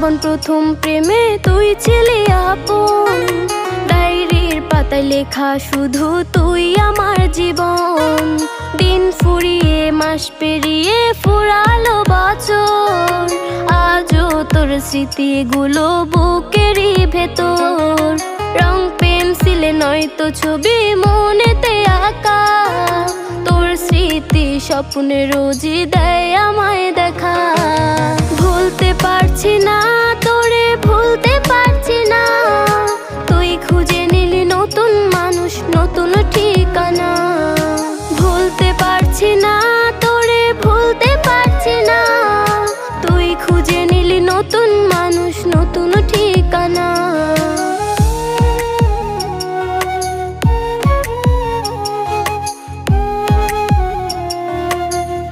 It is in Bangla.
জীবন প্রথম প্রেমে তুই ছিলি আপন, ডায়েরির পাতায় লেখা শুধু তুই আমার জীবন। দিন ফুরিয়ে মাস পেরিয়ে ফুরালো বছর, আজও তোর স্মৃতিগুলো বুকেরই ভেতর। রং পেন্সিলে নয়তো ছবি মনেতে আঁকা, তোর স্মৃতি স্বপ্নে রোজই দেয় আমায় দেখা। ভুলতে পারছি না তোরে, ভুলতে পারছি না, তুই খুঁজে নিলি নতুন মানুষ, নতুন ঠিকানা। ভুলতে পারছি না